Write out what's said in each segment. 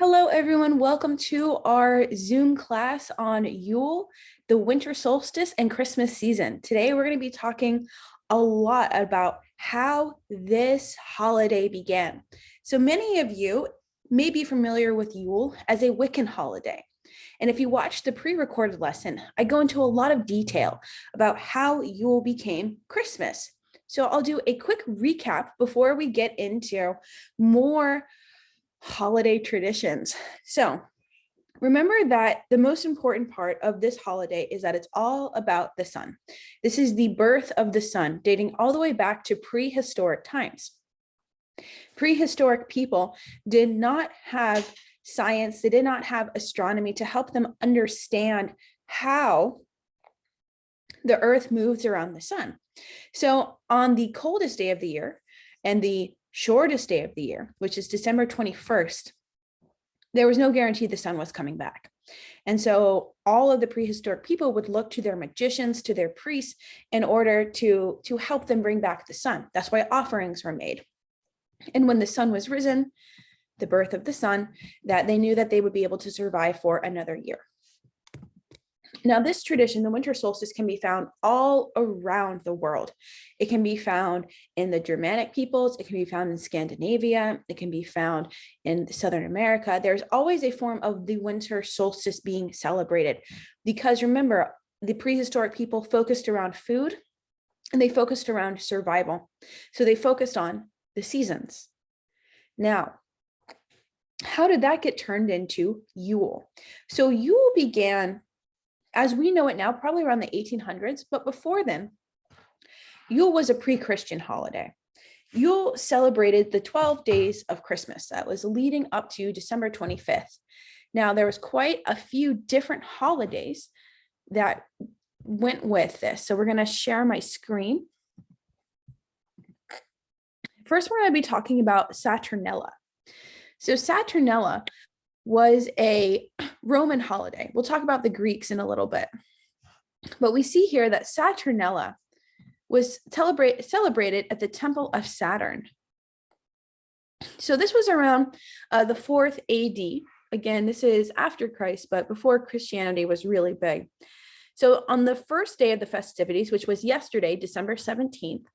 Hello, everyone. Welcome to our Zoom class on Yule, the winter solstice, and Christmas season. Today, we're going to be talking a lot about how this holiday began. So many of you may be familiar with Yule as a Wiccan holiday. And if you watch the pre-recorded lesson, I go into a lot of detail about how Yule became Christmas. So I'll do a quick recap before we get into more holiday traditions. So remember that the most important part of this holiday is that it's all about the sun. This is the birth of the sun, dating all the way back to prehistoric times. Prehistoric people did not have science, they did not have astronomy to help them understand how the earth moves around the sun. So on the coldest day of the year and the shortest day of the year, which is December 21st, there was no guarantee the sun was coming back. And so all of the prehistoric people would look to their magicians, to their priests, in order to help them bring back the sun. That's why offerings were made. And when the sun was risen, the birth of the sun, that they knew that they would be able to survive for another year. Now, this tradition, the winter solstice, can be found all around the world. It can be found in the Germanic peoples. It can be found in Scandinavia. It can be found in Southern America. There's always a form of the winter solstice being celebrated because remember, the prehistoric people focused around food and they focused around survival. So they focused on the seasons. Now, how did that get turned into Yule? So Yule began, as we know it now, probably around the 1800s, but before then, Yule was a pre-Christian holiday. Yule celebrated the 12 days of Christmas that was leading up to December 25th. Now, there was quite a few different holidays that went with this. So we're going to share my screen. First, we're going to be talking about Saturnella. So Saturnella was a Roman holiday. We'll talk about the Greeks in a little bit. But we see here that Saturnella was celebrated at the Temple of Saturn. So this was around the 4th AD. Again, this is after Christ, but before Christianity was really big. So on the first day of the festivities, which was yesterday, December 17th,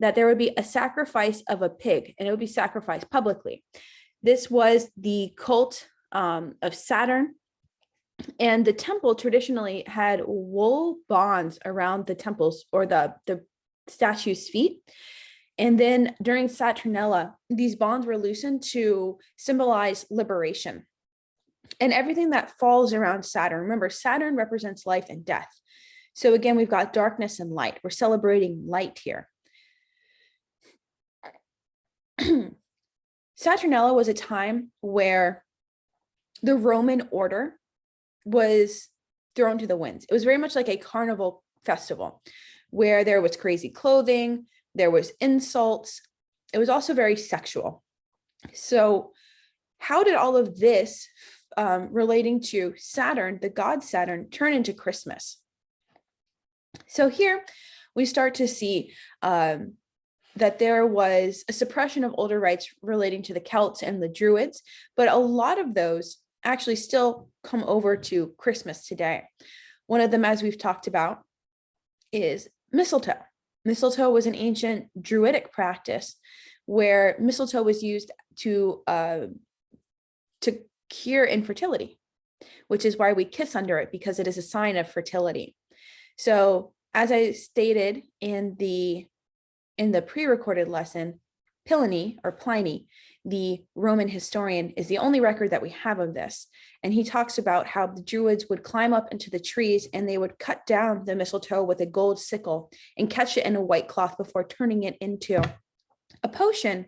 that there would be a sacrifice of a pig, and it would be sacrificed publicly. This was the cult of Saturn, and the temple traditionally had wool bonds around the temples or the statue's feet. And then during Saturnella, these bonds were loosened to symbolize liberation. And everything that falls around Saturn, remember, Saturn represents life and death. So again, we've got darkness and light. We're celebrating light here. Saturnella was a time where the Roman order was thrown to the winds. It was very much like a carnival festival where there was crazy clothing, there was insults. It was also very sexual. So how did all of this relating to Saturn, the god Saturn, turn into Christmas? So here we start to see that there was a suppression of older rites relating to the Celts and the Druids, but a lot of those actually still come over to Christmas today. One of them, as we've talked about, is mistletoe. Mistletoe was an ancient Druidic practice where mistletoe was used to cure infertility, which is why we kiss under it, because it is a sign of fertility. So as I stated in the pre-recorded lesson, Pliny, the Roman historian, is the only record that we have of this. And he talks about how the Druids would climb up into the trees and they would cut down the mistletoe with a gold sickle and catch it in a white cloth before turning it into a potion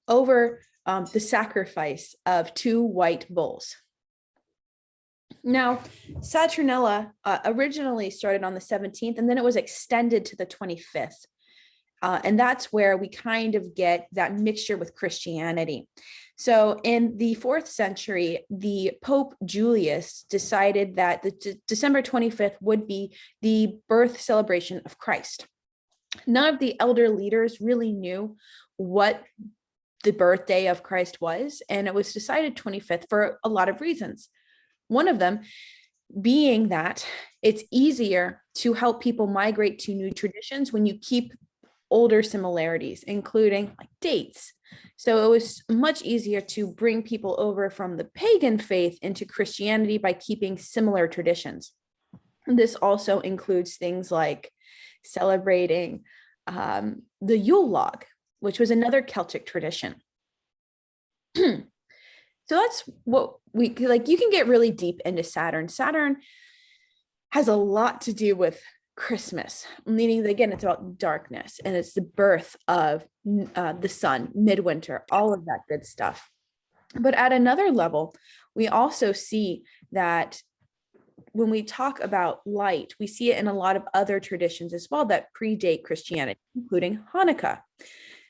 over the sacrifice of 2 white bulls. Now, Saturnella originally started on the 17th, and then it was extended to the 25th. And that's where we kind of get that mixture with Christianity. So in the 4th century, the Pope Julius decided that the December 25th would be the birth celebration of Christ. None of the elder leaders really knew what the birthday of Christ was, and it was decided 25th for a lot of reasons. One of them being that it's easier to help people migrate to new traditions when you keep older similarities, including like dates. So it was much easier to bring people over from the pagan faith into Christianity by keeping similar traditions. This also includes things like celebrating the Yule log, which was another Celtic tradition. So that's what we like. You can get really deep into Saturn. Saturn has a lot to do with Christmas, meaning again, it's about darkness and it's the birth of the sun, midwinter, all of that good stuff. But at another level, we also see that when we talk about light, we see it in a lot of other traditions as well that predate Christianity, including Hanukkah.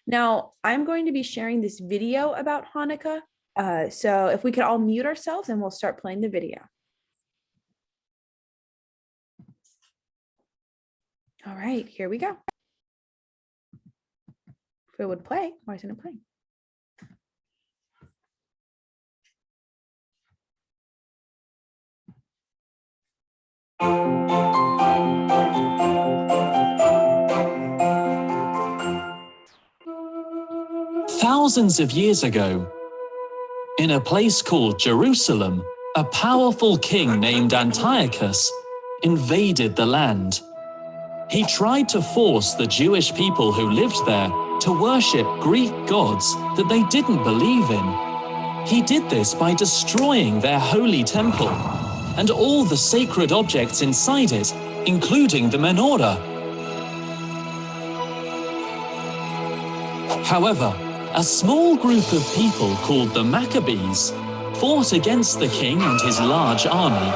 Now, I'm going to be sharing this video about Hanukkah. So if we could all mute ourselves and we'll start playing the video. All right, here we go. If it would play, why isn't it playing? Thousands of years ago, in a place called Jerusalem, a powerful king named Antiochus invaded the land. He tried to force the Jewish people who lived there to worship Greek gods that they didn't believe in. He did this by destroying their holy temple and all the sacred objects inside it, including the menorah. However, a small group of people called the Maccabees fought against the king and his large army,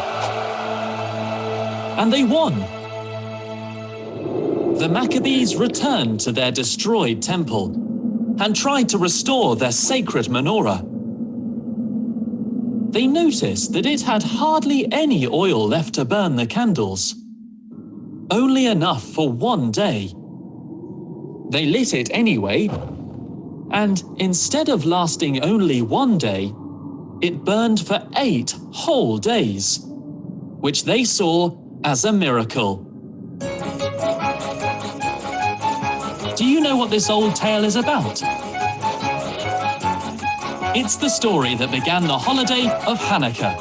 and they won. The Maccabees returned to their destroyed temple and tried to restore their sacred menorah. They noticed that it had hardly any oil left to burn the candles, only enough for one day. They lit it anyway, and instead of lasting only one day, it burned for 8 whole days, which they saw as a miracle. Do you know what this old tale is about? It's the story that began the holiday of Hanukkah.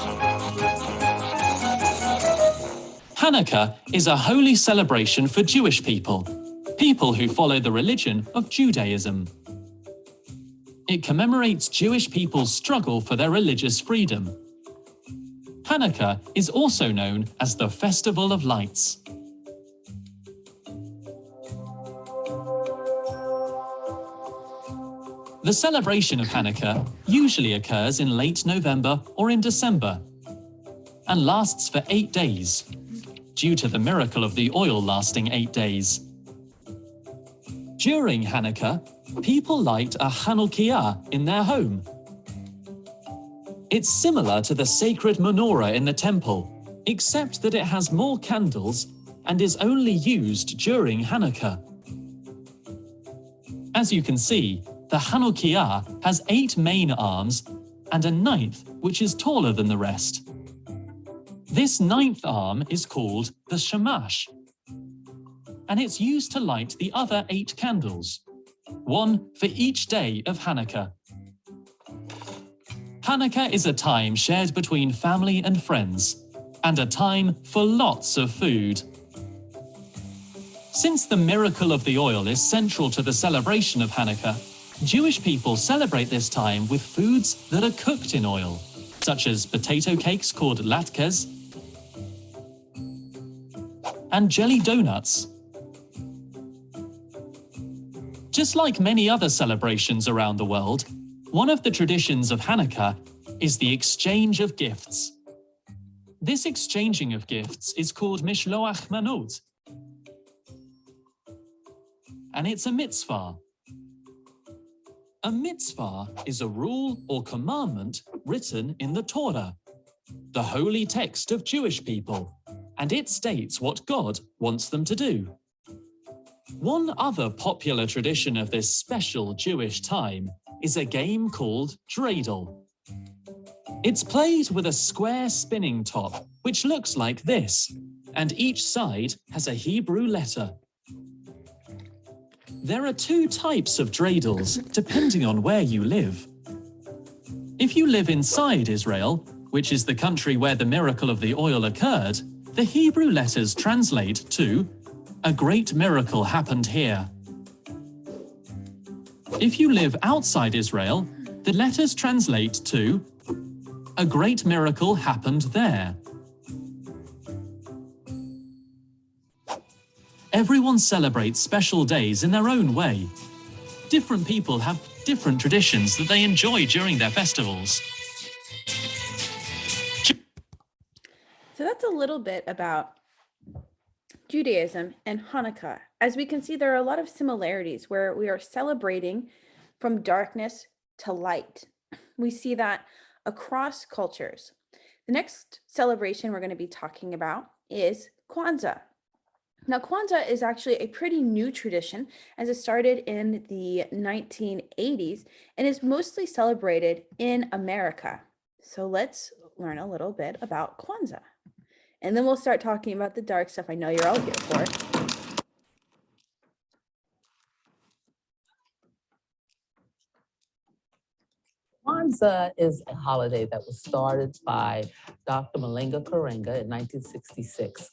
Hanukkah is a holy celebration for Jewish people who follow the religion of Judaism. It commemorates Jewish people's struggle for their religious freedom. Hanukkah is also known as the Festival of Lights. The celebration of Hanukkah usually occurs in late November or in December and lasts for 8 days, due to the miracle of the oil lasting 8 days. During Hanukkah, people light a Hanukkah in their home. It's similar to the sacred menorah in the temple, except that it has more candles and is only used during Hanukkah. As you can see, the Hanukkah has 8 main arms and a 9th, which is taller than the rest. This 9th arm is called the shamash, and it's used to light the other 8 candles, one for each day of Hanukkah. Hanukkah is a time shared between family and friends, and a time for lots of food. Since the miracle of the oil is central to the celebration of Hanukkah, Jewish people celebrate this time with foods that are cooked in oil, such as potato cakes called latkes and jelly donuts. Just like many other celebrations around the world, one of the traditions of Hanukkah is the exchange of gifts. This exchanging of gifts is called mishloach manot, and it's a mitzvah. A mitzvah is a rule or commandment written in the Torah, the holy text of Jewish people, and it states what God wants them to do. One other popular tradition of this special Jewish time is a game called dreidel. It's played with a square spinning top, which looks like this, and each side has a Hebrew letter. There are two types of dreidels, depending on where you live. If you live inside Israel, which is the country where the miracle of the oil occurred, the Hebrew letters translate to, "A great miracle happened here." If you live outside Israel, the letters translate to, "A great miracle happened there." Everyone celebrates special days in their own way. Different people have different traditions that they enjoy during their festivals. So that's a little bit about Judaism and Hanukkah. As we can see, there are a lot of similarities where we are celebrating from darkness to light. We see that across cultures. The next celebration we're going to be talking about is Kwanzaa. Now, Kwanzaa is actually a pretty new tradition as it started in the 1980s and is mostly celebrated in America. So let's learn a little bit about Kwanzaa. And then we'll start talking about the dark stuff I know you're all here for. Kwanzaa is a holiday that was started by Dr. Malenga Karenga in 1966.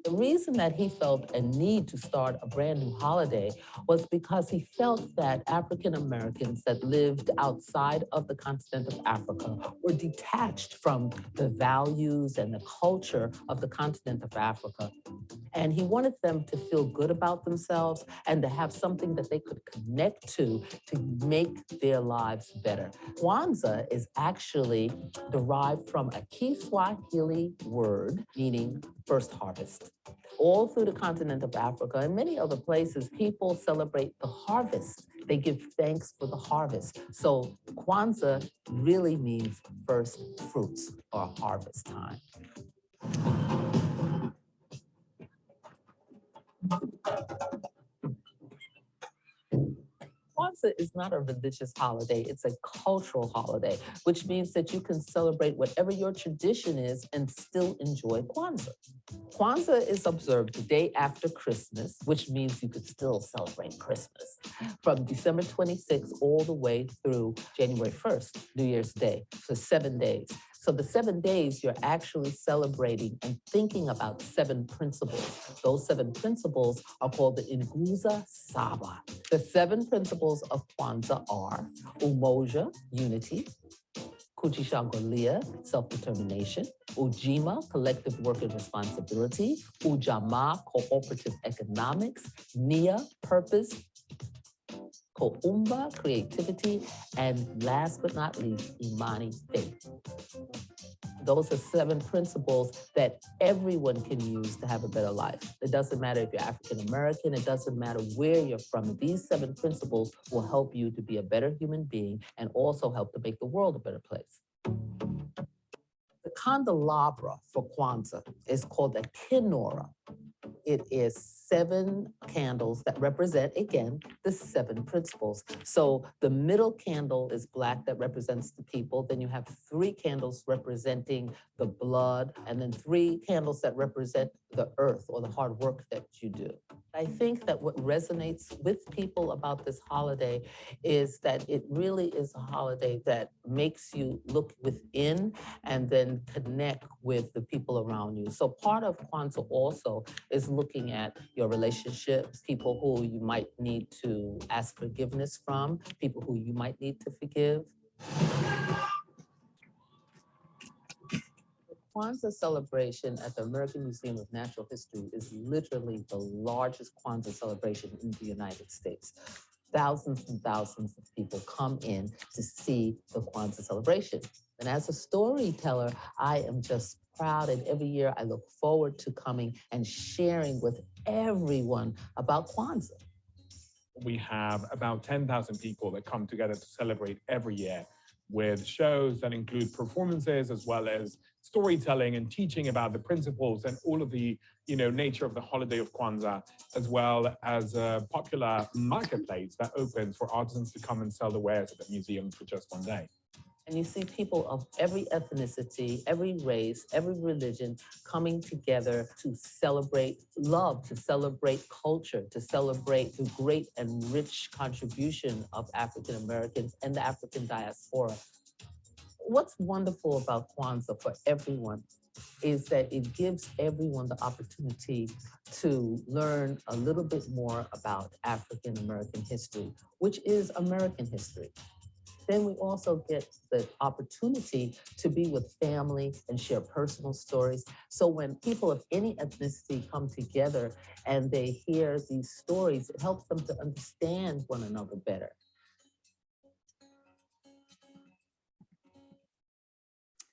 The reason that he felt a need to start a brand new holiday was because he felt that African Americans that lived outside of the continent of Africa were detached from the values and the culture of the continent of Africa. And he wanted them to feel good about themselves and to have something that they could connect to make their lives better. Kwanzaa is actually derived from a Kiswahili word meaning first harvest. All through the continent of Africa and many other places, people celebrate the harvest. They give thanks for the harvest. So Kwanzaa really means first fruits or harvest time. Kwanzaa is not a religious holiday, it's a cultural holiday, which means that you can celebrate whatever your tradition is and still enjoy Kwanzaa. Kwanzaa is observed the day after Christmas, which means you could still celebrate Christmas, from December 26th all the way through January 1st, New Year's Day, for 7 days. So the 7 days, you're actually celebrating and thinking about 7 principles. Those 7 principles are called the Nguza Saba. The 7 principles of Kwanzaa are Umoja, unity; Kuchishangulia, self-determination; Ujima, collective work and responsibility; Ujamaa, cooperative economics; Nia, purpose; Koumba, creativity; and last but not least, Imani, faith. Those are 7 principles that everyone can use to have a better life. It doesn't matter if you're African American, it doesn't matter where you're from. These 7 principles will help you to be a better human being and also help to make the world a better place. The candelabra for Kwanzaa is called a kinora. It is 7 candles that represent, again, the 7 principles. So the middle candle is black, that represents the people. Then you have 3 candles representing the blood, and then 3 candles that represent the earth or the hard work that you do. I think that what resonates with people about this holiday is that it really is a holiday that makes you look within and then connect with the people around you. So part of Kwanzaa also is looking at your relationships, people who you might need to ask forgiveness from, people who you might need to forgive. Kwanzaa celebration at the American Museum of Natural History is literally the largest Kwanzaa celebration in the United States. Thousands and thousands of people come in to see the Kwanzaa celebration. And as a storyteller, I am just proud, and every year I look forward to coming and sharing with everyone about Kwanzaa. We have about 10,000 people that come together to celebrate every year. with shows that include performances as well as storytelling and teaching about the principles and all of the nature of the holiday of Kwanzaa, as well as a popular marketplace that opens for artisans to come and sell the wares at the museum for just one day. And you see people of every ethnicity, every race, every religion coming together to celebrate love, to celebrate culture, to celebrate the great and rich contribution of African Americans and the African diaspora. What's wonderful about Kwanzaa for everyone is that it gives everyone the opportunity to learn a little bit more about African American history, which is American history. Then we also get the opportunity to be with family and share personal stories. So when people of any ethnicity come together and they hear these stories, it helps them to understand one another better.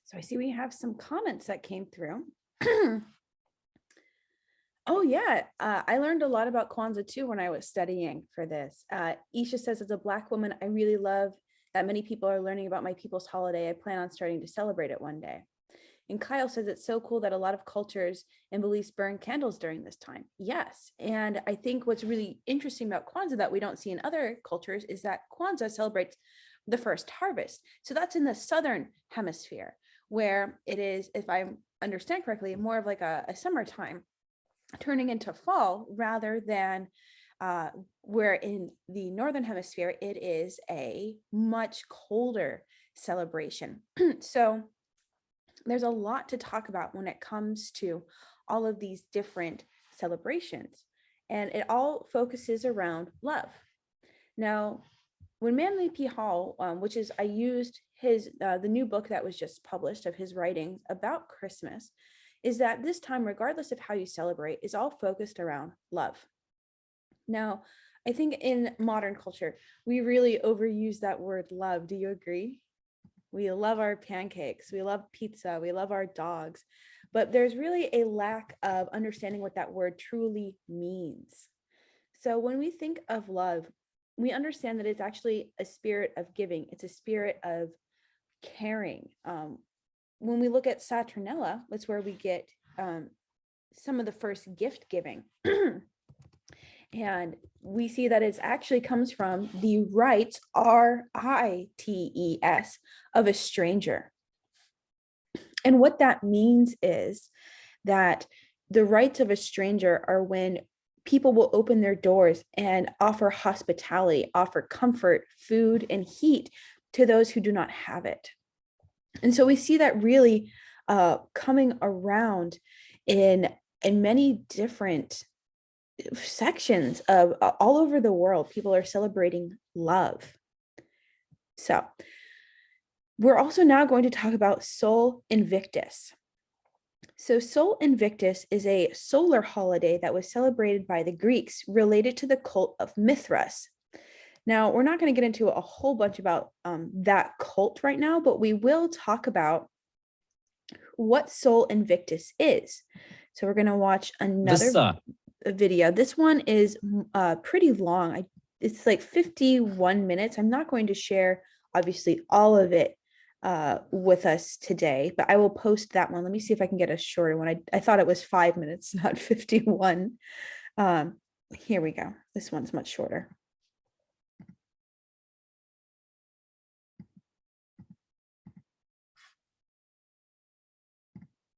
So I see we have some comments that came through. Oh yeah, I learned a lot about Kwanzaa too when I was studying for this. Isha says, as a Black woman, I really love that many people are learning about my people's holiday. I plan on starting to celebrate it one day. And Kyle says it's so cool that a lot of cultures and beliefs burn candles during this time. Yes, and I think what's really interesting about Kwanzaa that we don't see in other cultures is that Kwanzaa celebrates the first harvest. So that's in the southern hemisphere, where it is, if I understand correctly, more of like a summertime turning into fall, rather than where in the northern hemisphere, it is a much colder celebration. So there's a lot to talk about when it comes to all of these different celebrations, and it all focuses around love. Now, when Manly P. Hall, which is, I used his, the new book that was just published of his writings about Christmas, is that this time, regardless of how you celebrate, is all focused around love. Now, I think in modern culture, we really overuse that word love. Do you agree? We love our pancakes, we love pizza, we love our dogs, but there's really a lack of understanding what that word truly means. So when we think of love, we understand that it's actually a spirit of giving. It's a spirit of caring. When we look at Saturnella, that's where we get some of the first gift giving. And we see that it actually comes from the rites, R-I-T-E-S, of a stranger. And what that means is that the rites of a stranger are when people will open their doors and offer hospitality, offer comfort, food, and heat to those who do not have it. And so we see that really coming around in many different sections of all over the world. People are celebrating love. So we're also now going to talk about Sol Invictus. So Sol Invictus is a solar holiday that was celebrated by the Greeks related to the cult of Mithras. Now, we're not going to get into a whole bunch about that cult right now, but we will talk about what Sol Invictus is. So we're going to watch another video. This one is pretty long. It's like 51 minutes. I'm not going to share, obviously, all of it with us today, but I will post that one. Let me see if I can get a shorter one. I thought it was 5 minutes, not 51. Here we go. This one's much shorter.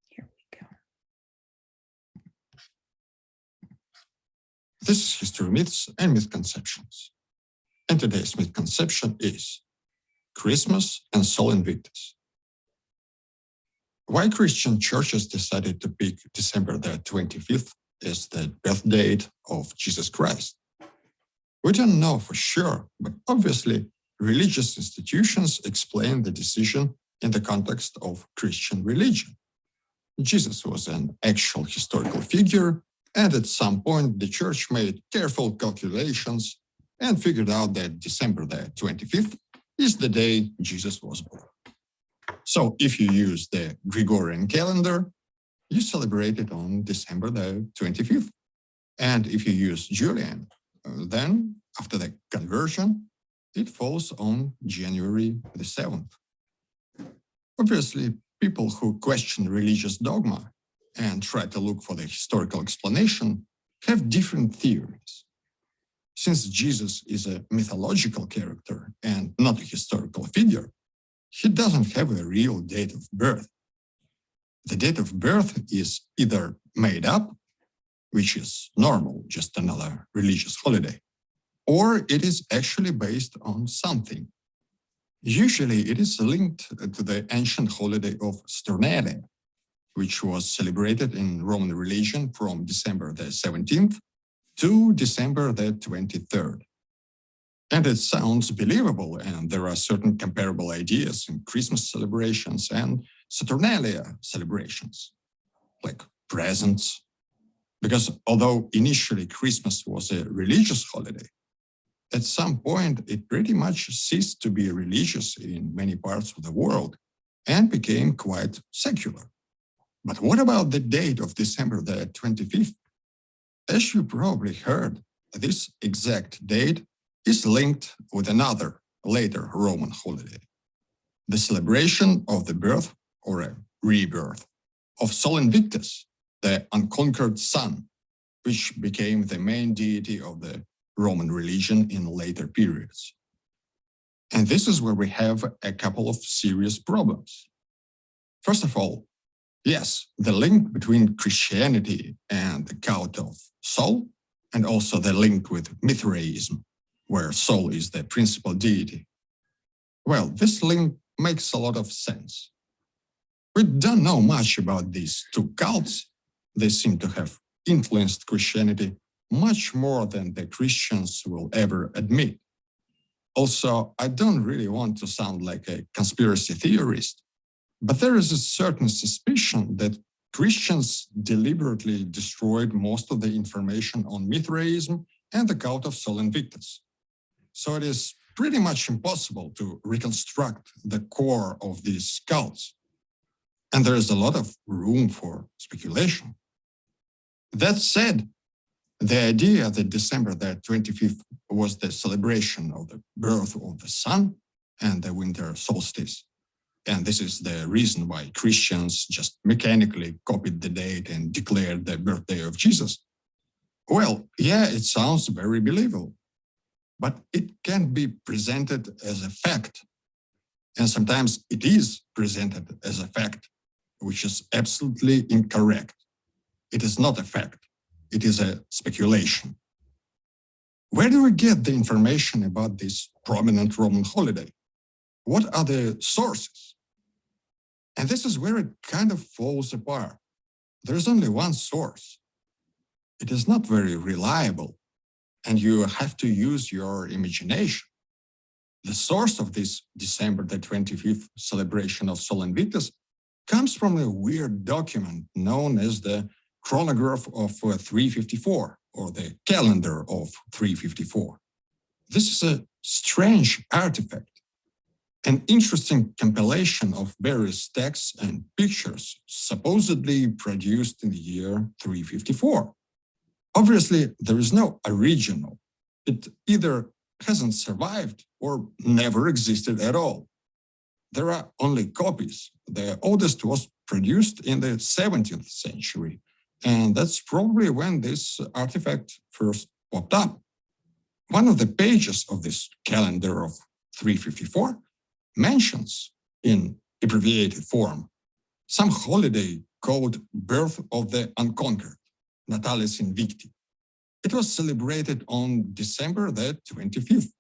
Here we go. This is History Myths and Misconceptions. And today's misconception is Christmas and Sol Invictus. Why Christian churches decided to pick December the 25th as the birth date of Jesus Christ? We don't know for sure, but obviously religious institutions explain the decision in the context of Christian religion. Jesus was an actual historical figure, and at some point the church made careful calculations and figured out that December the 25th is the day Jesus was born. So if you use the Gregorian calendar, you celebrate it on December the 25th. And if you use Julian, then after the conversion, it falls on January the 7th. Obviously, people who question religious dogma and try to look for the historical explanation have different theories. Since Jesus is a mythological character and not a historical figure, he doesn't have a real date of birth. The date of birth is either made up, which is normal, just another religious holiday, or it is actually based on something. Usually it is linked to the ancient holiday of Saturnalia, which was celebrated in Roman religion from December the 17th to December the 23rd. And it sounds believable, and there are certain comparable ideas in Christmas celebrations and Saturnalia celebrations, like presents. Because although initially Christmas was a religious holiday, at some point it pretty much ceased to be religious in many parts of the world and became quite secular. But what about the date of December the 25th? As you probably heard, this exact date is linked with another later Roman holiday, the celebration of the birth or a rebirth of Sol Invictus, the unconquered sun, which became the main deity of the Roman religion in later periods. And this is where we have a couple of serious problems. First of all, yes, the link between Christianity and the cult of Sol, and also the link with Mithraism, where Sol is the principal deity. Well, this link makes a lot of sense. We don't know much about these two cults. They seem to have influenced Christianity much more than the Christians will ever admit. Also, I don't really want to sound like a conspiracy theorist, but there is a certain suspicion that Christians deliberately destroyed most of the information on Mithraism and the cult of Sol Invictus. So it is pretty much impossible to reconstruct the core of these cults. And there is a lot of room for speculation. That said, the idea that December the 25th was the celebration of the birth of the sun and the winter solstice, and this is the reason why Christians just mechanically copied the date and declared the birthday of Jesus. Well, yeah, it sounds very believable, but it can be presented as a fact. And sometimes it is presented as a fact, which is absolutely incorrect. It is not a fact. It is a speculation. Where do we get the information about this prominent Roman holiday? What are the sources? And this is where it kind of falls apart. There's only one source. It is not very reliable, and you have to use your imagination. The source of this December the 25th celebration of Sol Invictus comes from a weird document known as the chronograph of 354, or the calendar of 354. This is a strange artifact, an interesting compilation of various texts and pictures supposedly produced in the year 354. Obviously, there is no original. It either hasn't survived or never existed at all. There are only copies. The oldest was produced in the 17th century, and that's probably when this artifact first popped up. One of the pages of this calendar of 354 mentions, in abbreviated form, some holiday called Birth of the Unconquered, Natalis Invicti. It was celebrated on December the 25th,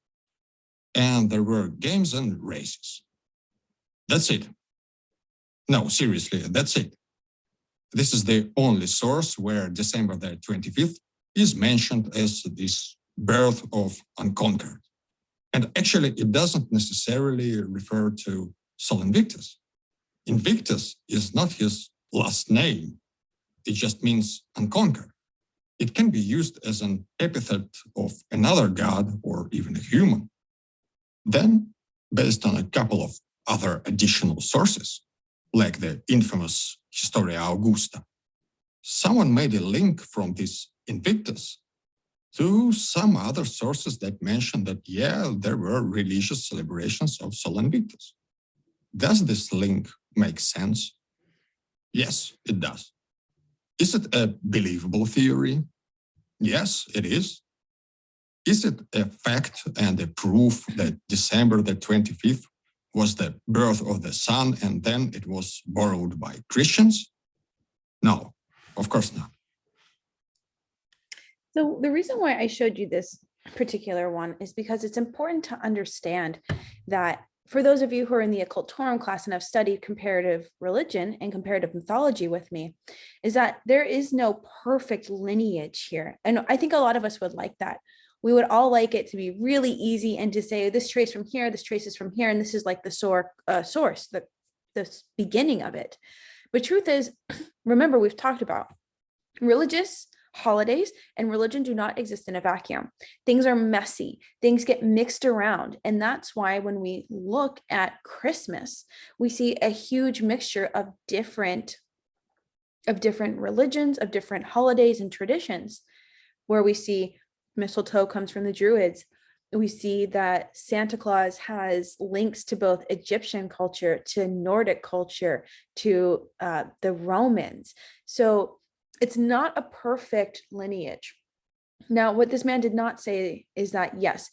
and there were games and races. That's it. No, seriously, that's it. This is the only source where December the 25th is mentioned as this birth of unconquered. And actually, it doesn't necessarily refer to Sol Invictus. Invictus is not his last name. It just means unconquered. It can be used as an epithet of another god or even a human. Then, based on a couple of other additional sources, like the infamous Historia Augusta, someone made a link from this Invictus to some other sources that mentioned that, yeah, there were religious celebrations of Sol Invictus. Does this link make sense? Yes, it does. Is it a believable theory? Yes, it is. Is it a fact and a proof that December the 25th was the birth of the sun and then it was borrowed by Christians? No, of course not. So the reason why I showed you this particular one is because it's important to understand that for those of you who are in the Occultorum class and have studied comparative religion and comparative mythology with me, is that there is no perfect lineage here. And I think a lot of us would like that. We would all like it to be really easy and to say this trace from here, this traces from here, and this is like the source, the beginning of it. But truth is, remember, we've talked about religious holidays and religion do not exist in a vacuum. Things are messy, things get mixed around. And that's why when we look at Christmas, we see a huge mixture of different religions, of different holidays and traditions, where we see mistletoe comes from the Druids. We see that Santa Claus has links to both Egyptian culture, to Nordic culture, to the Romans. So it's not a perfect lineage. Now, what this man did not say is that, yes,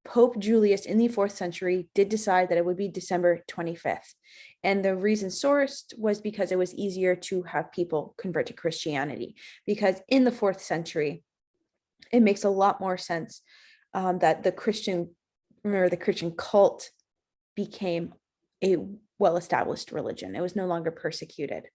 Pope Julius in the 4th century did decide that it would be December 25th. And the reason sourced was because it was easier to have people convert to Christianity. Because in the 4th century, it makes a lot more sense that the Christian cult became a well-established religion. It was no longer persecuted.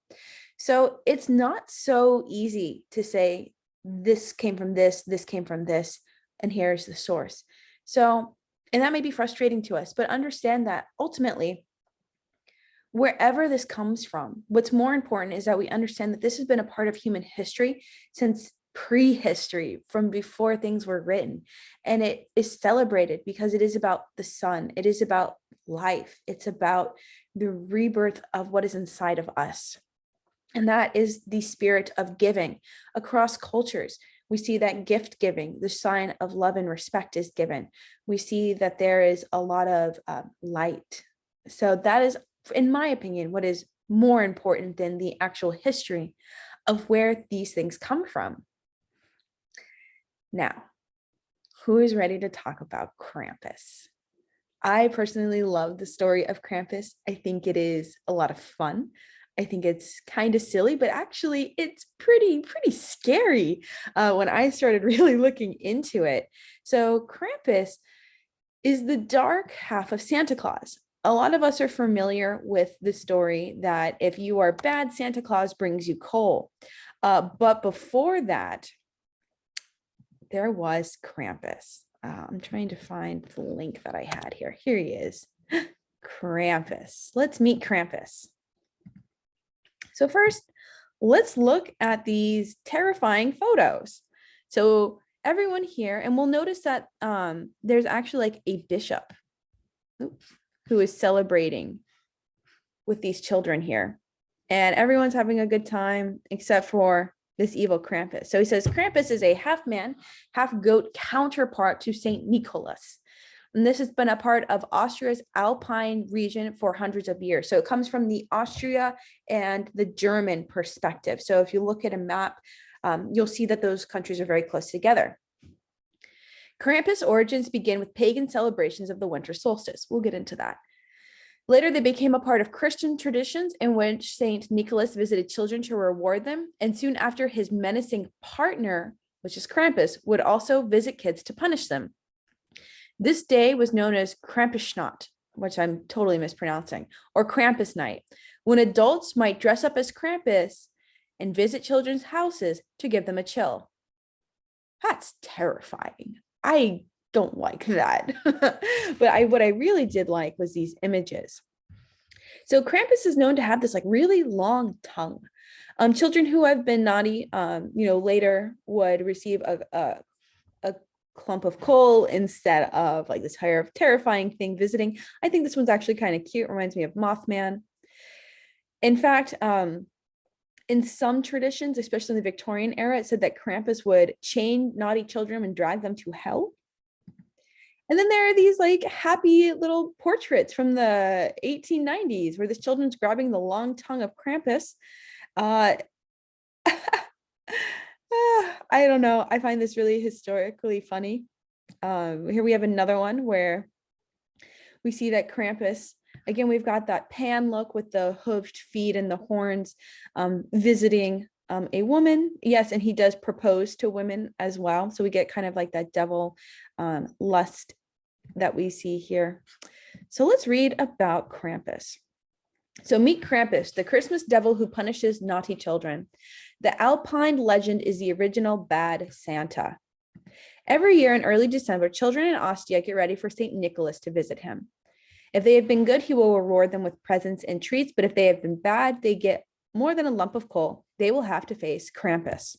So it's not so easy to say this came from this came from this, and here's the source. So, and that may be frustrating to us, but understand that ultimately, wherever this comes from, what's more important is that we understand that this has been a part of human history since prehistory, from before things were written. And it is celebrated because it is about the sun. It is about life. It's about the rebirth of what is inside of us. And that is the spirit of giving across cultures. We see that gift giving, the sign of love and respect, is given. We see that there is a lot of light. So that is, in my opinion, what is more important than the actual history of where these things come from. Now, who is ready to talk about Krampus? I personally love the story of Krampus. I think it is a lot of fun. I think it's kind of silly, but actually it's pretty scary when I started really looking into it. So Krampus is the dark half of Santa Claus. A lot of us are familiar with the story that if you are bad, Santa Claus brings you coal. But before that, there was Krampus. I'm trying to find the link that I had here. Here he is. Krampus. Let's meet Krampus. So first, let's look at these terrifying photos. So everyone here, and we'll notice that there's actually like a bishop who is celebrating with these children here. And everyone's having a good time except for this evil Krampus. So he says, Krampus is a half man, half goat counterpart to Saint Nicholas. And this has been a part of Austria's Alpine region for hundreds of years. So it comes from the Austria and the German perspective. So if you look at a map, you'll see that those countries are very close together. Krampus origins begin with pagan celebrations of the winter solstice. We'll get into that. Later, they became a part of Christian traditions in which Saint Nicholas visited children to reward them. And soon after, his menacing partner, which is Krampus, would also visit kids to punish them. This day was known as Krampusnacht, which I'm totally mispronouncing, or Krampus night, when adults might dress up as Krampus and visit children's houses to give them a chill. That's terrifying. I don't like that. But what I really did like was these images. So Krampus is known to have this like really long tongue. Children who have been naughty, later would receive a clump of coal instead of like this terrifying thing visiting. I think this one's actually kind of cute. Reminds me of Mothman. In fact, in some traditions, especially in the Victorian era, it said that Krampus would chain naughty children and drag them to hell. And then there are these like happy little portraits from the 1890s where this children's grabbing the long tongue of Krampus. Uh, I don't know. I find this really historically funny. Here we have another one where we see that Krampus, again, we've got that pan look with the hoofed feet and the horns, visiting a woman. Yes, and he does propose to women as well. So we get kind of like that devil lust that we see here. So let's read about Krampus. So meet Krampus, the Christmas devil who punishes naughty children. The Alpine legend is the original bad Santa. Every year in early December, children in Ostia get ready for St. Nicholas to visit him. If they have been good, he will reward them with presents and treats, but if they have been bad, they get more than a lump of coal. They will have to face Krampus.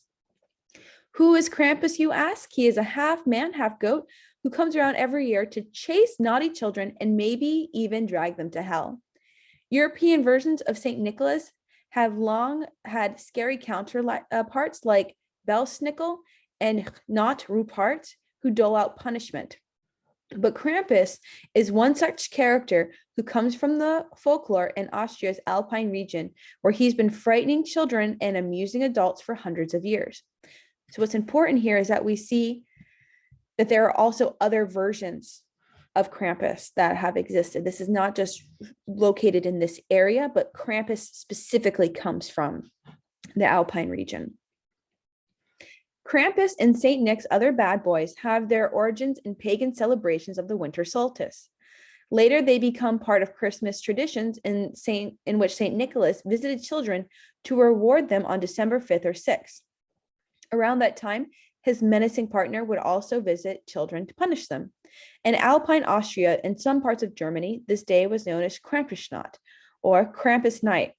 Who is Krampus, you ask? He is a half man, half goat who comes around every year to chase naughty children and maybe even drag them to hell. European versions of St. Nicholas have long had scary counterparts like Belsnickel and Not Rupert, who dole out punishment. But Krampus is one such character who comes from the folklore in Austria's Alpine region, where he's been frightening children and amusing adults for hundreds of years. So what's important here is that we see that there are also other versions of Krampus that have existed. This is not just located in this area, but Krampus specifically comes from the Alpine region. Krampus and St. Nick's other bad boys have their origins in pagan celebrations of the winter solstice. Later, they become part of Christmas traditions in which St. Nicholas visited children to reward them on December 5th or 6th. Around that time, his menacing partner would also visit children to punish them. In Alpine Austria and some parts of Germany, this day was known as Krampusnacht, or Krampus night,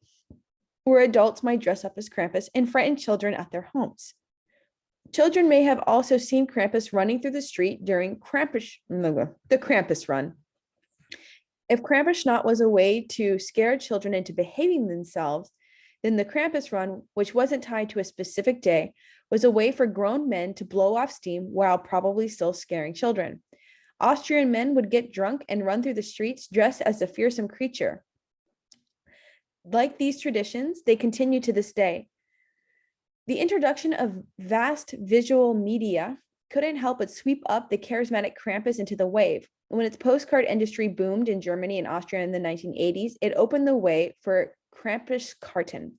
where adults might dress up as Krampus and frighten children at their homes. Children may have also seen Krampus running through the street during the Krampus run. If Krampusnacht was a way to scare children into behaving themselves, then the Krampus run, which wasn't tied to a specific day, was a way for grown men to blow off steam while probably still scaring children. Austrian men would get drunk and run through the streets dressed as a fearsome creature. Like these traditions, they continue to this day. The introduction of vast visual media couldn't help but sweep up the charismatic Krampus into the wave. When its postcard industry boomed in Germany and Austria in the 1980s, it opened the way for Krampuskarten.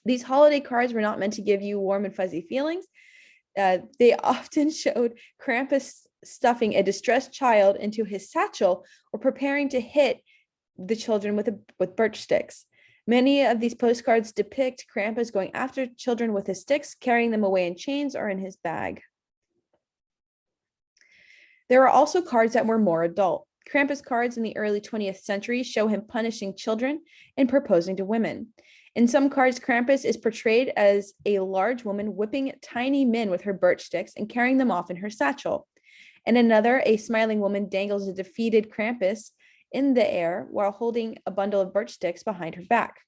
These holiday cards were not meant to give you warm and fuzzy feelings. They often showed Krampus stuffing a distressed child into his satchel or preparing to hit the children with birch sticks. Many of these postcards depict Krampus going after children with his sticks, carrying them away in chains or in his bag. There are also cards that were more adult. Krampus cards in the early 20th century show him punishing children and proposing to women. In some cards, Krampus is portrayed as a large woman whipping tiny men with her birch sticks and carrying them off in her satchel. In another, a smiling woman dangles a defeated Krampus in the air while holding a bundle of birch sticks behind her back.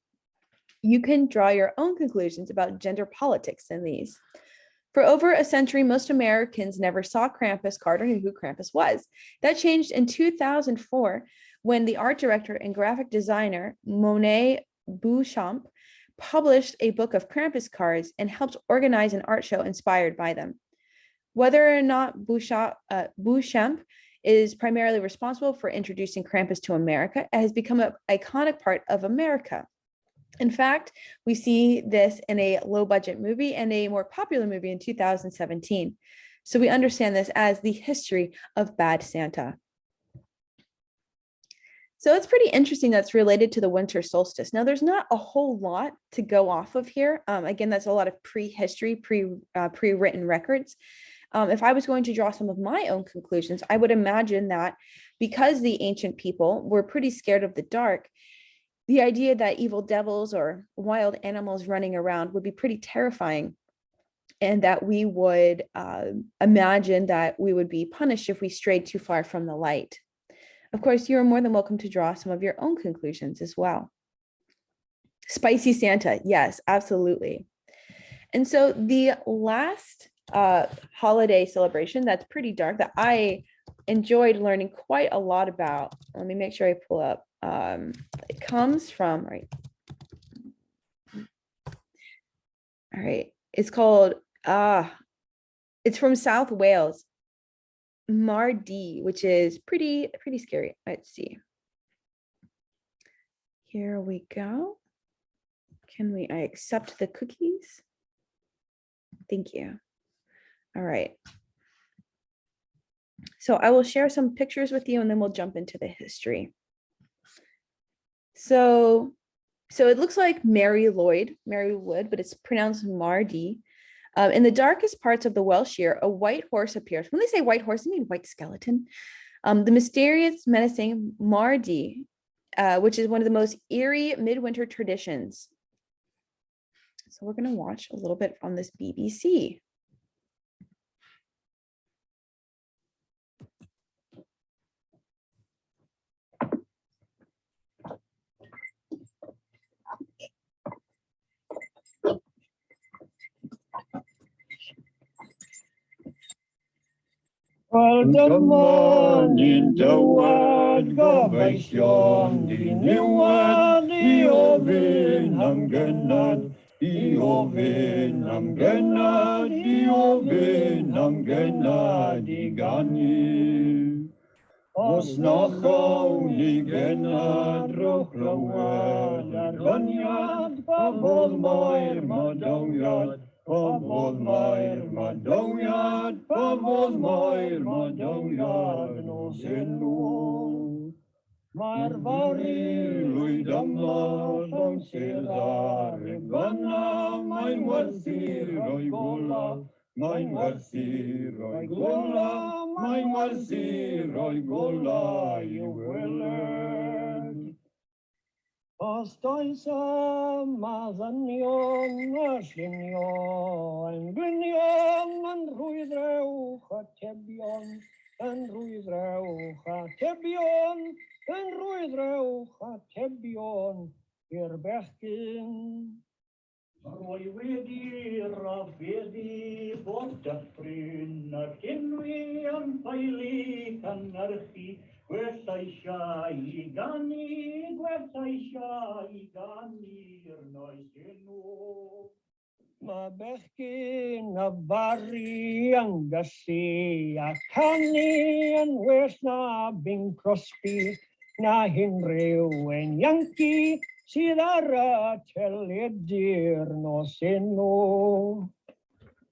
You can draw your own conclusions about gender politics in these. For over a century, most Americans never saw Krampus card or knew who Krampus was. That changed in 2004 when the art director and graphic designer Monet Beauchamp published a book of Krampus cards and helped organize an art show inspired by them. Whether or not Beauchamp is primarily responsible for introducing Krampus to America, it has become an iconic part of America. In fact, we see this in a low-budget movie and a more popular movie in 2017. So we understand this as the history of Bad Santa. So it's pretty interesting that's related to the winter solstice. Now, there's not a whole lot to go off of here. Again, that's a lot of pre-history, pre-written records. If I was going to draw some of my own conclusions, I would imagine that because the ancient people were pretty scared of the dark, the idea that evil devils or wild animals running around would be pretty terrifying, and that we would imagine that we would be punished if we strayed too far from the light. Of course, you are more than welcome to draw some of your own conclusions as well. Spicy Santa, yes, absolutely. And so the last holiday celebration that's pretty dark that I enjoyed learning quite a lot about. Let me make sure I pull up. It comes from, right. All right. It's called, it's from South Wales. Mari, which is pretty scary. Let's see. Here we go. I accept the cookies? Thank you. All right. So I will share some pictures with you and then we'll jump into the history. So it looks like Mari Lwyd, but it's pronounced Mari. In the darkest parts of the Welsh year, a white horse appears. When they say white horse, I mean white skeleton. The mysterious, menacing Mari, which is one of the most eerie midwinter traditions. So we're going to watch a little bit from this BBC. Wel dyma ni'n dywed gobeithio'n di niwed I ofyn am gynnar, I ofyn am gynnar, I ofyn am gynnar I ganu. Os noch awn I gynnar drwch rywed ar gyniad, pa fodd mae'r madowiad, pa fodd mae'r madowiad, pa fodd mae'r madowiad nos enw. Mae'r Mari Lwyd yma, llong sydd ar y gana, mae'n werthu roi gola, mae'n werthu roi gola, mae'n werthu roi gola I weled. Os does yma ddynion a llunio, yn glynion yn rhwyddrewch atebion, yn rhwyddrewch atebion, yn rhwyddrewch atebion i'r bechgyn. Rwy wedi rafeddu bod dyffryn ac unrwy am ffeili cynhyrchu, gwella eisiau I ganu, gwella eisiau I ganu'r noes enw. Mae bechgyn a bari yn gallu a canu yn well na Bing Crosby, na unrhyw ein Yankee sydd ar y teledu'r nos enw.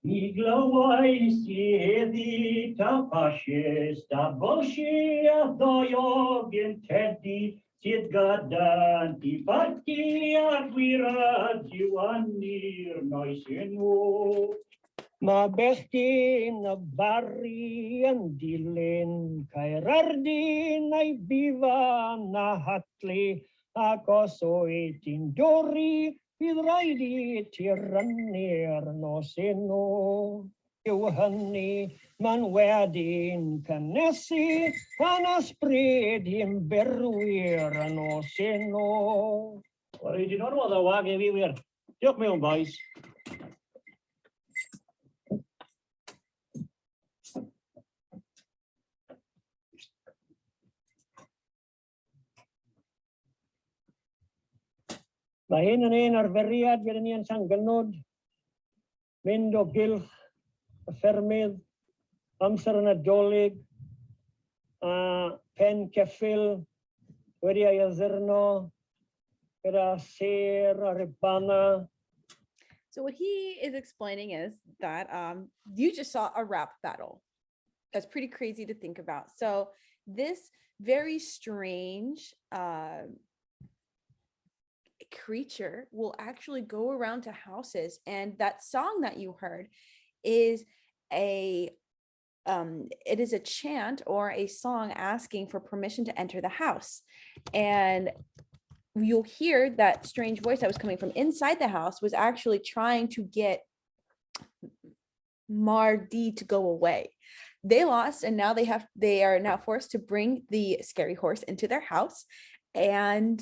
I glywais I heddi ta fascist a bolsi a ddoiog yn tedi, sydd gadant I barti a gwirad I wannu'r noes enw. Mae bechgyn y bari yn dilyn, Caerardyn a'i bifa na hatlu, ac os oed ti'n dori, bydd rhaid I tirrannu'r nos enw. Yw hynny, ma'n wedi'n cynnesu, pan ysbryd i'n berwyr y nos enw. Wel, I dyn nhw'n o wag I fi wir. Diolch mewn, boys. Mae hyn yn un arferiad gyda ni yn Llangynod, mynd o gylch y ffermydd, amser y Nadolig, a pen ceffyl wedi ei addurno gyda ser a ribana. So what he is explaining is that you just saw a rap battle. That's pretty crazy to think about. So this very strange creature will actually go around to houses, and that song that you heard is a chant or a song asking for permission to enter the house, and you'll hear that strange voice that was coming from inside the house was actually trying to get Mari to go away. They lost, and now they are now forced to bring the scary horse into their house and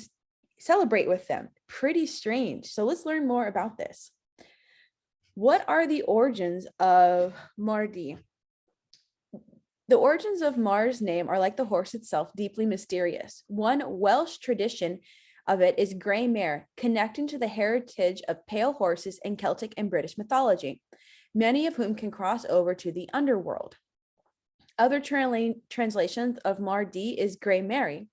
celebrate with them. Pretty strange. So let's learn more about this. What are the origins of Mari? The origins of Mar's name are like the horse itself, deeply mysterious. One Welsh tradition of it is grey mare, connecting to the heritage of pale horses in Celtic and British mythology, many of whom can cross over to the underworld. Other translations of Mar D is Grey Mary.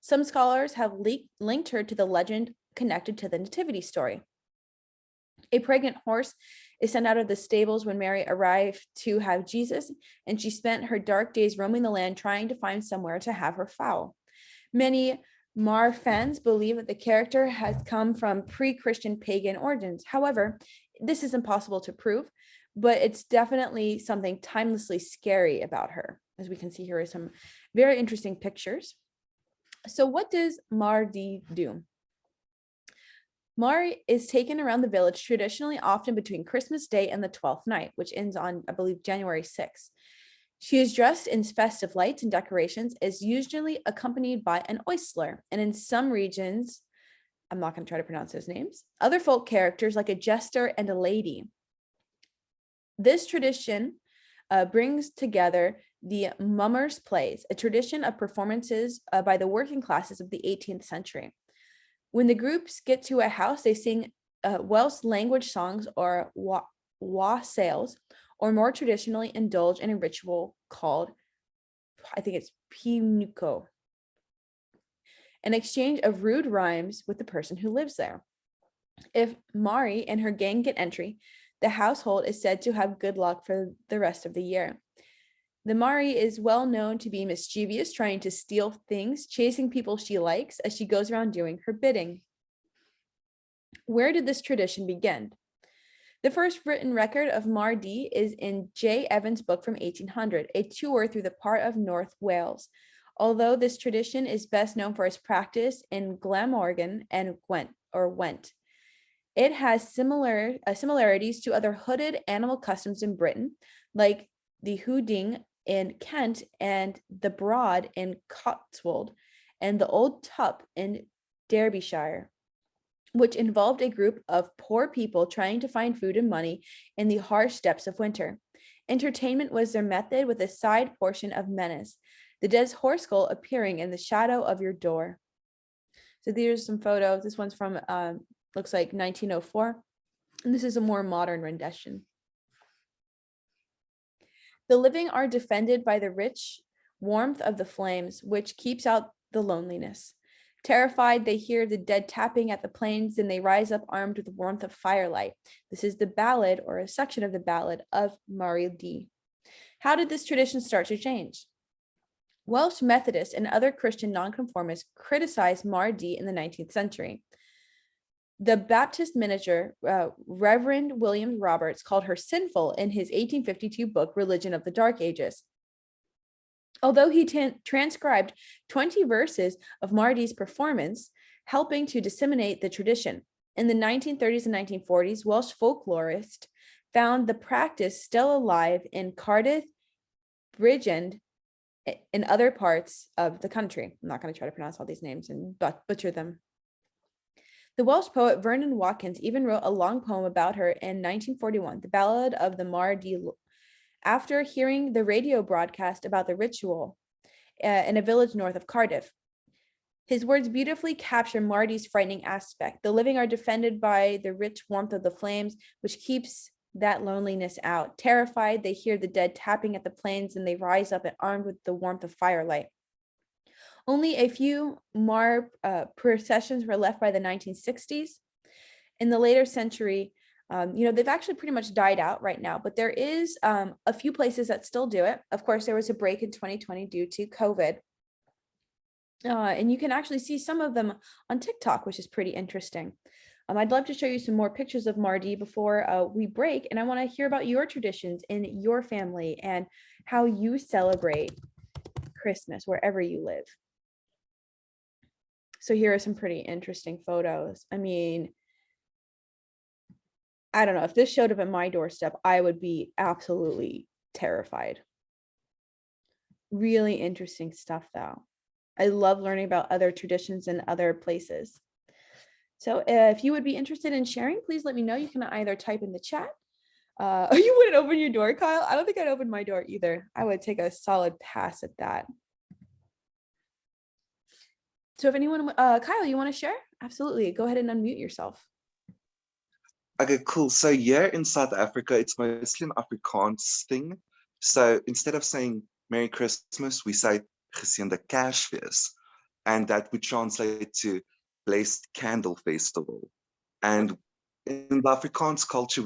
Some scholars have linked her to the legend connected to the nativity story. A pregnant horse is sent out of the stables when Mary arrived to have Jesus, and she spent her dark days roaming the land trying to find somewhere to have her foal. Many Mar fans believe that the character has come from pre-Christian pagan origins. However, this is impossible to prove, but it's definitely something timelessly scary about her. As we can see here are some very interesting pictures. So what does Mar D do? Mari is taken around the village traditionally often between Christmas Day and the 12th night, which ends on, I believe, January 6th. She is dressed in festive lights and decorations, is usually accompanied by an oistler, and in some regions, I'm not going to try to pronounce those names, other folk characters like a jester and a lady. This tradition brings together the mummers' plays, a tradition of performances by the working classes of the 18th century. When the groups get to a house, they sing Welsh language songs or wassails, or more traditionally indulge in a ritual called, I think it's Pinuco, an exchange of rude rhymes with the person who lives there. If Mari and her gang get entry, the household is said to have good luck for the rest of the year. The Mari is well known to be mischievous, trying to steal things, chasing people she likes as she goes around doing her bidding. Where did this tradition begin? The first written record of Mar D is in J. Evans' book from 1800, a tour through the part of North Wales. Although this tradition is best known for its practice in Glamorgan and Went. It has similarities to other hooded animal customs in Britain, like the hooding in Kent and the Broad in Cotswold and the Old Tup in Derbyshire, which involved a group of poor people trying to find food and money in the harsh depths of winter. Entertainment was their method, with a side portion of menace, the dead horse skull appearing in the shadow of your door. So there's some photos. This one's from, looks like 1904, and this is a more modern rendition. The living are defended by the rich warmth of the flames, which keeps out the loneliness. Terrified, they hear the dead tapping at the plains, and they rise up armed with the warmth of firelight. This is the ballad, or a section of the ballad, of Mari Lwyd. How did this tradition start to change? Welsh Methodists and other Christian nonconformists criticized Mar D in the 19th century. The Baptist minister, Reverend William Roberts, called her sinful in his 1852 book, Religion of the Dark Ages. Although he transcribed 20 verses of Mar D's performance, helping to disseminate the tradition. In the 1930s and 1940s, Welsh folklorists found the practice still alive in Cardiff, Bridgend, and other parts of the country. I'm not going to try to pronounce all these names and butcher them. The Welsh poet Vernon Watkins even wrote a long poem about her in 1941, the Ballad of the Mar D, after hearing the radio broadcast about the ritual in a village north of Cardiff. His words beautifully capture Mar D's frightening aspect. The living are defended by the rich warmth of the flames, which keeps that loneliness out. Terrified, they hear the dead tapping at the plains, and they rise up and armed with the warmth of firelight. Only a few Mar processions were left by the 1960s. In the later century, they've actually pretty much died out right now, but there is a few places that still do it. Of course, there was a break in 2020 due to COVID. And you can actually see some of them on TikTok, which is pretty interesting. I'd love to show you some more pictures of Mar D before we break, and I want to hear about your traditions in your family and how you celebrate Christmas wherever you live. So here are some pretty interesting photos. I mean, I don't know, if this showed up at my doorstep, I would be absolutely terrified. Really interesting stuff, though. I love learning about other traditions in other places. So if you would be interested in sharing, please let me know. You can either type in the chat You wouldn't open your door, Kyle? I don't think I'd open my door either. I would take a solid pass at that. So if anyone, Kyle, you want to share? Absolutely. Go ahead and unmute yourself. Okay, cool. So yeah, in South Africa, it's mostly an Afrikaans thing. So instead of saying Merry Christmas, we say Geseënde Kersfees. And that would translate to Blessed Candle Festival. And in the Afrikaans culture,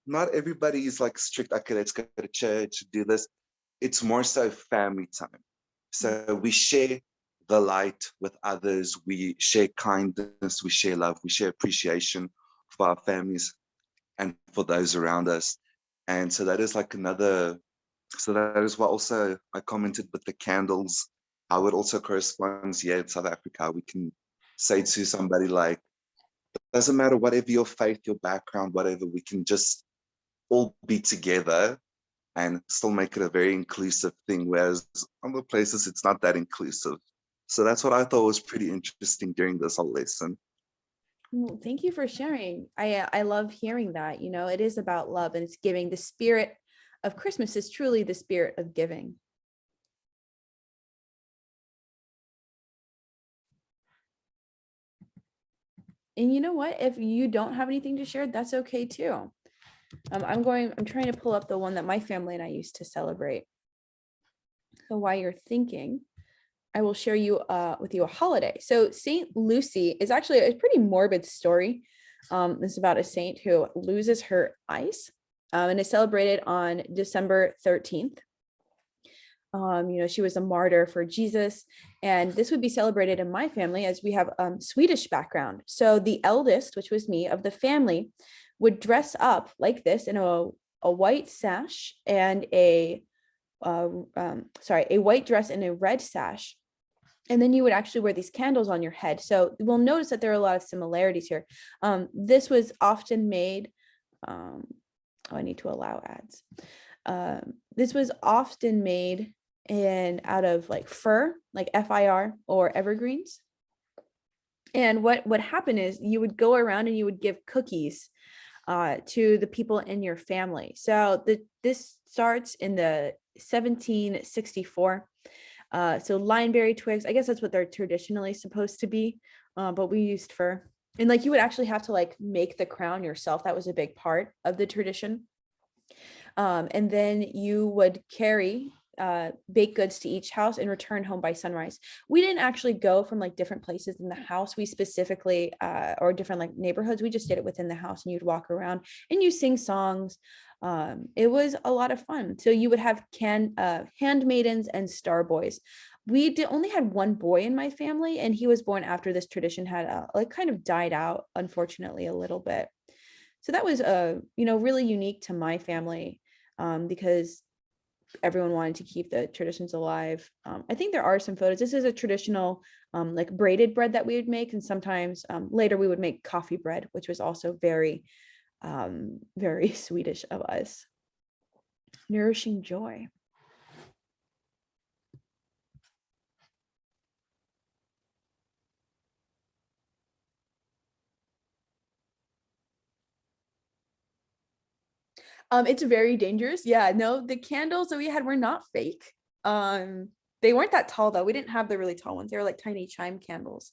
not everybody is like strict, okay, let's go to church, do this. It's more so family time. So we share the light with others, we share kindness, we share love, we share appreciation for our families and for those around us. And so that is like so that is what also I commented with the candles, how it also corresponds here in South Africa. We can say to somebody like, it doesn't matter whatever your faith, your background, whatever, we can just all be together and still make it a very inclusive thing, whereas other places it's not that inclusive. So that's what I thought was pretty interesting during this whole lesson. Well, thank you for sharing. I love hearing that. You know, it is about love and it's giving. The spirit of Christmas is truly the spirit of giving. And you know what? If you don't have anything to share, that's okay too. I'm trying to pull up the one that my family and I used to celebrate. So while you're thinking, I will share with you a holiday. So Saint Lucy is actually a pretty morbid story. It's about a saint who loses her eyes, and is celebrated on December 13th. She was a martyr for Jesus, and this would be celebrated in my family as we have Swedish background. So the eldest, which was me, of the family would dress up like this in a white sash and a white dress and a red sash. And then you would actually wear these candles on your head. So we'll notice that there are a lot of similarities here. This was often made, I need to allow ads. This was often made out of like fir, like FIR or evergreens. And what would happen is you would go around and you would give cookies to the people in your family. So this starts in the 1764. So lineberry twigs, I guess that's what they're traditionally supposed to be, but we used fir. And like you would actually have to like make the crown yourself. That was a big part of the tradition. And then you would carry baked goods to each house and return home by sunrise. We didn't actually go from like different places in the house. We specifically, or different like neighborhoods, we just did it within the house, and you'd walk around and you sing songs. It was a lot of fun. So you would have handmaidens and star boys. We only had one boy in my family, and he was born after this tradition had kind of died out, unfortunately, a little bit. So that was really unique to my family, because everyone wanted to keep the traditions alive. I think there are some photos. This is a traditional like braided bread that we would make, and sometimes later we would make coffee bread, which was also very very Swedish of us. Nourishing joy. It's very dangerous. Yeah, no, the candles that we had were not fake. They weren't that tall though. We didn't have the really tall ones. They were like tiny chime candles.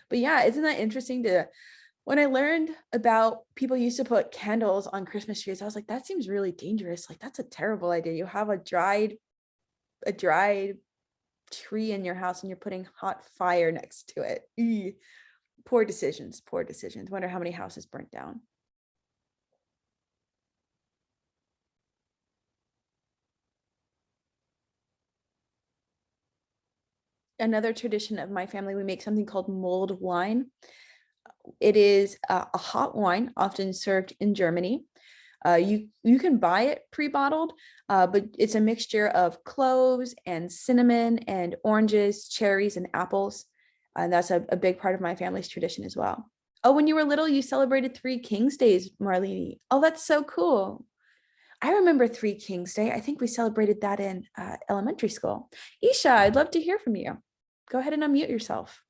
But yeah, isn't that interesting when I learned about people used to put candles on Christmas trees, I was like, that seems really dangerous. Like that's a terrible idea. You have a dried tree in your house and you're putting hot fire next to it. Ew. Poor decisions. Wonder how many houses burnt down. Another tradition of my family, we make something called mulled wine. It is a hot wine, often served in Germany. You can buy it pre-bottled, but it's a mixture of cloves and cinnamon and oranges, cherries, and apples. And that's a big part of my family's tradition as well. Oh, when you were little, you celebrated Three Kings Days, Marlene. Oh, that's so cool. I remember Three Kings Day. I think we celebrated that in elementary school. Isha, I'd love to hear from you. Go ahead and unmute yourself.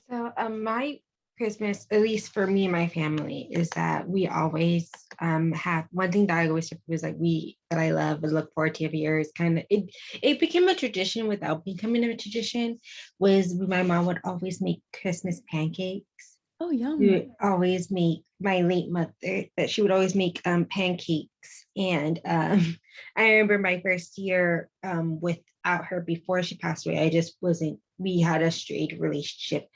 So my Christmas, at least for me and my family, is that we always have one thing that I always was like that I love and look forward to every year is kind of it became a tradition without becoming a tradition. Was my mom would always make Christmas pancakes. Oh, yum. She would always make my late mother that she would always make pancakes, and I remember my first year without her before she passed away. I just wasn't. We had a strained relationship.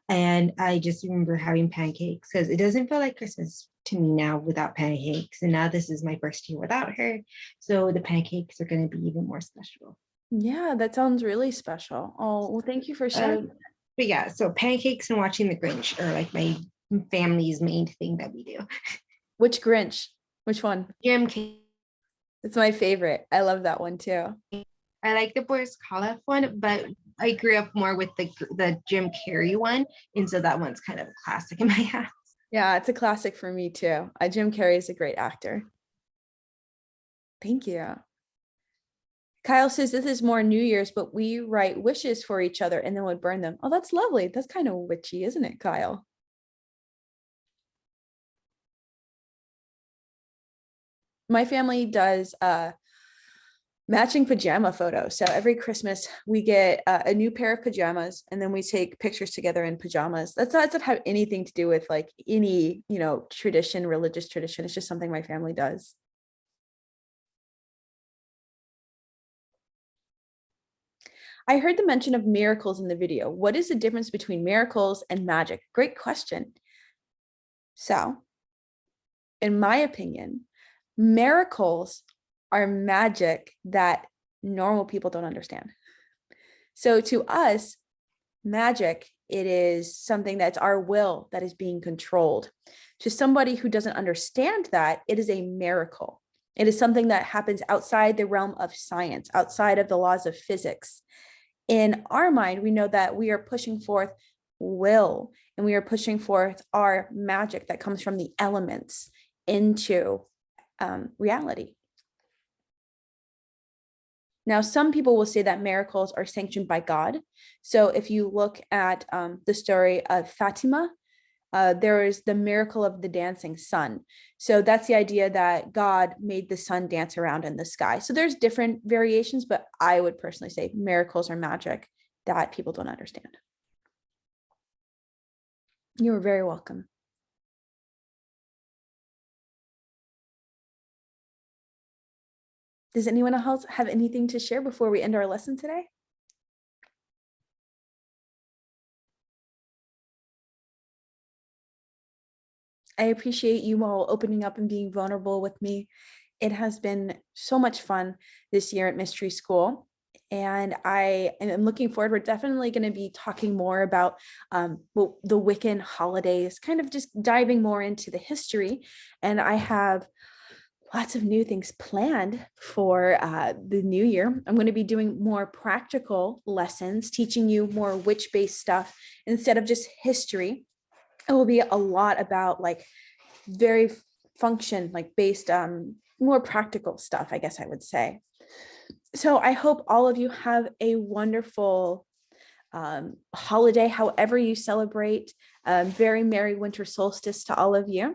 And I just remember having pancakes because it doesn't feel like Christmas to me now without pancakes. And now this is my first year without her. So the pancakes are going to be even more special. Yeah, that sounds really special. Oh, well, thank you for sharing. But yeah, so pancakes and watching the Grinch are like my family's main thing that we do. Which Grinch? Which one? Jim Carrey. It's my favorite. I love that one too. I like the Boris Karloff one, but I grew up more with the Jim Carrey one. And so that one's kind of a classic in my house. Yeah, it's a classic for me too. Jim Carrey is a great actor. Thank you. Kyle says this is more New Year's, but we write wishes for each other and then would burn them. Oh, that's lovely. That's kind of witchy, isn't it, Kyle? My family does matching pajama photos. So every Christmas we get a new pair of pajamas and then we take pictures together in pajamas. That doesn't have anything to do with like any, tradition, religious tradition. It's just something my family does. I heard the mention of miracles in the video. What is the difference between miracles and magic? Great question. So, in my opinion, miracles are magic that normal people don't understand. So to us, magic, it is something that's our will that is being controlled. To somebody who doesn't understand that, it is a miracle. It is something that happens outside the realm of science, outside of the laws of physics. In our mind, we know that we are pushing forth will, and we are pushing forth our magic that comes from the elements into reality. Now, some people will say that miracles are sanctioned by God. So if you look at the story of Fatima, there is the miracle of the dancing sun. So that's the idea that God made the sun dance around in the sky. So there's different variations, but I would personally say miracles are magic that people don't understand. You're very welcome. Does anyone else have anything to share before we end our lesson today? I appreciate you all opening up and being vulnerable with me. It has been so much fun this year at Mystery School. And I am looking forward. We're definitely going to be talking more about the Wiccan holidays, kind of just diving more into the history. And I have lots of new things planned for the new year. I'm going to be doing more practical lessons, teaching you more witch-based stuff instead of just history. It will be a lot about like very function, like based more practical stuff, I guess I would say. So I hope all of you have a wonderful holiday, however you celebrate. Very merry winter solstice to all of you.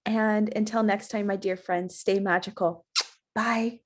And until next time, my dear friends, stay magical. Bye.